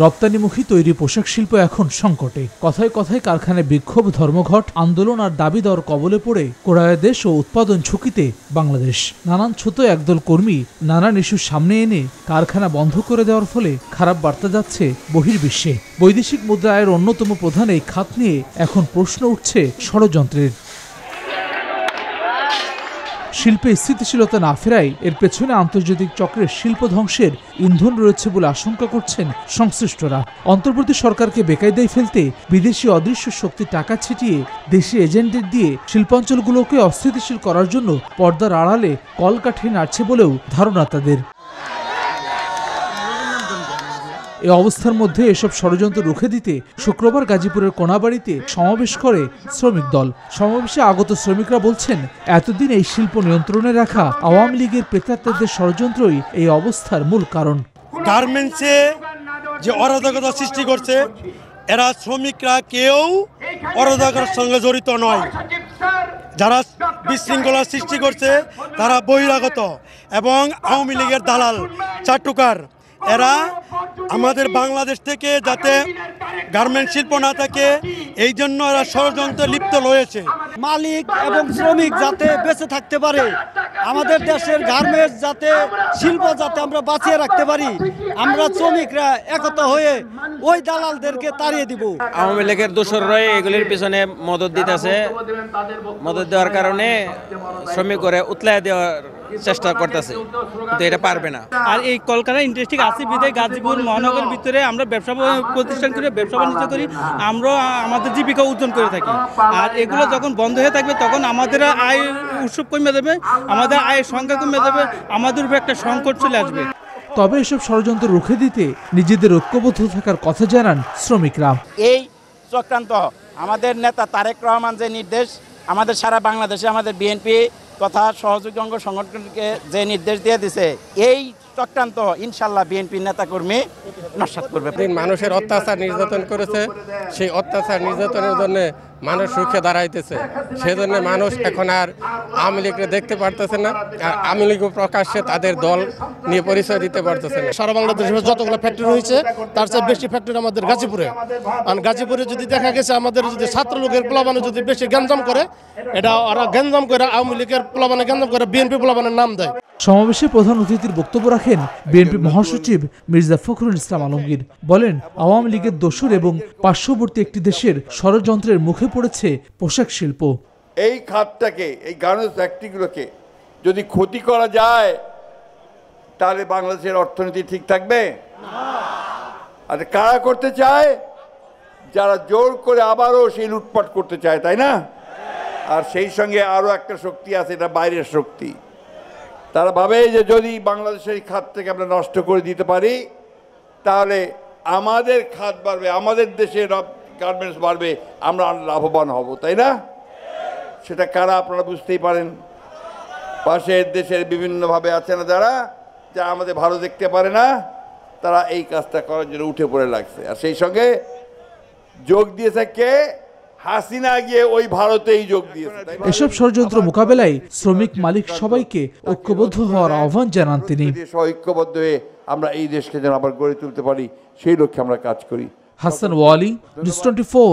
রপ্তানিমুখী তৈরি পোশাক শিল্প এখন সংকটে। কথায় কথায় কারখানায় বিক্ষোভ, ধর্মঘট, আন্দোলন আর দাবি দেওয়ার কবলে পড়ে কোরায়া দেশ ও উৎপাদন ঝুঁকিতে বাংলাদেশ। নানান ছোট একদল কর্মী নানান ইস্যুর সামনে এনে কারখানা বন্ধ করে দেওয়ার ফলে খারাপ বার্তা যাচ্ছে বহির্বিশ্বে। বৈদেশিক মুদ্রা আয়ের অন্যতম প্রধান এই খাত নিয়ে এখন প্রশ্ন উঠছে ষড়যন্ত্রের। শিল্পে স্থিতিশীলতা না ফেরায় এর পেছনে আন্তর্জাতিক চক্রের শিল্প ধ্বংসের ইন্ধন রয়েছে বলে আশঙ্কা করছেন সংশ্লিষ্টরা। অন্তর্বর্তী সরকারকে বেকায়দায় ফেলতে বিদেশি অদৃশ্য শক্তি টাকা ছিটিয়ে দেশি এজেন্টদের দিয়ে শিল্পাঞ্চলগুলোকে অস্থিতিশীল করার জন্য পর্দার আড়ালে কলকাঠি নাড়ছে বলেও ধারণা তাদের। এ অবস্থার মধ্যে এসব ষড়যন্ত্র রুখে দিতে শুক্রবার গাজীপুরের কোনাবাড়িতে সমাবেশ করে শ্রমিক দল। সমাবেশে আগত শ্রমিকরা বলছেন, এতদিন এই শিল্প নিয়ন্ত্রণে রাখা আওয়ামী লীগের প্রেতাত্মাদের ষড়যন্ত্রই এই অবস্থার মূল কারণ। গার্মেন্টসে যে অরাজকতা সৃষ্টি করছে, এরা শ্রমিকরা কেউ অরাজকতার সঙ্গে জড়িত নয়। যারা বিশৃঙ্খলা সৃষ্টি করছে তারা বহিরাগত এবং আওয়ামী লীগের দালাল চাটুকার। এরা আমাদের বাংলাদেশ থেকে যাতে গার্মেন্ট শিল্প না থাকে এই জন্য এরা ষড়যন্ত্রে লিপ্ত রয়েছে। মালিক এবং শ্রমিক যাতে বেঁচে থাকতে পারে, আমাদের দেশের গার্মেন্টস যাতে শিল্প যাতে আমরা বাঁচিয়ে রাখতে পারি, আমরা শ্রমিকরা একতা হয়ে ওই দালালদেরকে তাড়িয়ে দিব। আওয়ামী লীগের দোসররা এগুলির পিছনে মদত দিতেছে। মদত দেওয়ার কারণে শ্রমিক করে উতলায় দেওয়ার চেষ্টা করতেছে, কিন্তু এটা পারবে না। আর এই কলকাতা ইন্ডাস্ট্রি আছে বিধায় গাজীপুর মহানগরের ভিতরে আমরা ব্যবসা প্রতিষ্ঠান করে ব্যবসা বাণিজ্য করি, আমরা আমাদের জীবিকা অর্জন করে থাকি। আর এগুলো যখন বন্ধ হয়ে থাকবে তখন আমাদের আয় উৎস কমে যাবে, আমাদের আয়ের সংখ্যা কমে যাবে, আমাদের উপর একটা সংকট চলে আসবে। তবে এসব ষড়যন্ত্র রুখে দিতে নিজেদের ঐক্যবদ্ধ থাকার কথা জানান শ্রমিকরা। এই চক্রান্ত আমাদের নেতা তারেক রহমান যে নির্দেশ, আমাদের সারা বাংলাদেশে আমাদের বিএনপি তথা সহযোগী অঙ্গ সংগঠনকে যে নির্দেশ দিয়ে দিছে, এই চক্রান্ত ইনশাল্লাহ বিএনপির নেতাকর্মী নস্যাৎ করবে। মানুষের অত্যাচার নির্যাতন করেছে, সেই অত্যাচার নির্যাতনের জন্য মানুষ রুখে দাঁড়াইতেছে। সেজন্য মানুষ এখন আর আওয়ামী লীগকে দেখতে পারতেছে না, আর আওয়ামী লীগ প্রকাশ্যে তাদের দল নিয়ে পরিচয় দিতে পারতেছে না। সারা বাংলাদেশে যতগুলো ফ্যাক্টরি হয়েছে তার চেয়ে বেশি ফ্যাক্টরি আমাদের গাজীপুরে। আর গাজীপুরে যদি দেখা গেছে আমাদের যদি ছাত্র লোকের প্লাবানে যদি বেশি গ্যাঞ্জাম করে, এটা ওরা গ্যাঞ্জাম করে আওয়ামী লীগের প্লাবানে গ্যাঞ্জাম করে বিএনপি প্লাবানের নাম দেয়। সমাবেশে প্রধান অতিথির বক্তব্য রাখেন বিএনপি মহাসচিব মির্জা ফখরুল ইসলাম আলমগীর। বলেন, আওয়ামী লীগের দোসর এবং পার্শ্ববর্তী একটি দেশের ষড়যন্ত্রের মুখে পড়েছে পোশাক শিল্প। এই খাতটাকে, এই গার্মেন্টস ফ্যাক্টরিগুলোকে যদি ক্ষতি করা যায় তাহলে বাংলাদেশের অর্থনীতি ঠিক থাকবে না। আর কারা করতে চায়? যারা জোর করে আবারও সেই লুটপাট করতে চায়, তাই না? আর সেই সঙ্গে আরও একটা শক্তি আছে, এটা বাইরের শক্তি। তারা ভাবে যে যদি বাংলাদেশের এই খাত থেকে আমরা নষ্ট করে দিতে পারি তাহলে আমাদের খাত বাড়বে, আমাদের দেশের গার্মেন্টস বাড়বে, আমরা লাভবান হব, তাই না? সেটা কারা আপনারা বুঝতেই পারেন। পাশের দেশের বিভিন্নভাবে আছে না যারা আমাদের ভালো দেখতে পারে না, তারা এই কাজটা করার জন্য উঠে পড়ে লাগছে। আর সেই সঙ্গে যোগ দিয়েছে কে? হাসিনা গিয়ে ওই ভারতেই যোগ দিয়েছে। এসব ষড়যন্ত্র মোকাবেলায় শ্রমিক মালিক সবাইকে ঐক্যবদ্ধ হওয়ার আহ্বান জানান তিনি। ঐক্যবদ্ধ হয়ে আমরা এই দেশকে যেন আবার গড়ে তুলতে পারি সেই লক্ষ্যে আমরা কাজ করি। হাসান ওয়ালি, নিউজ 24,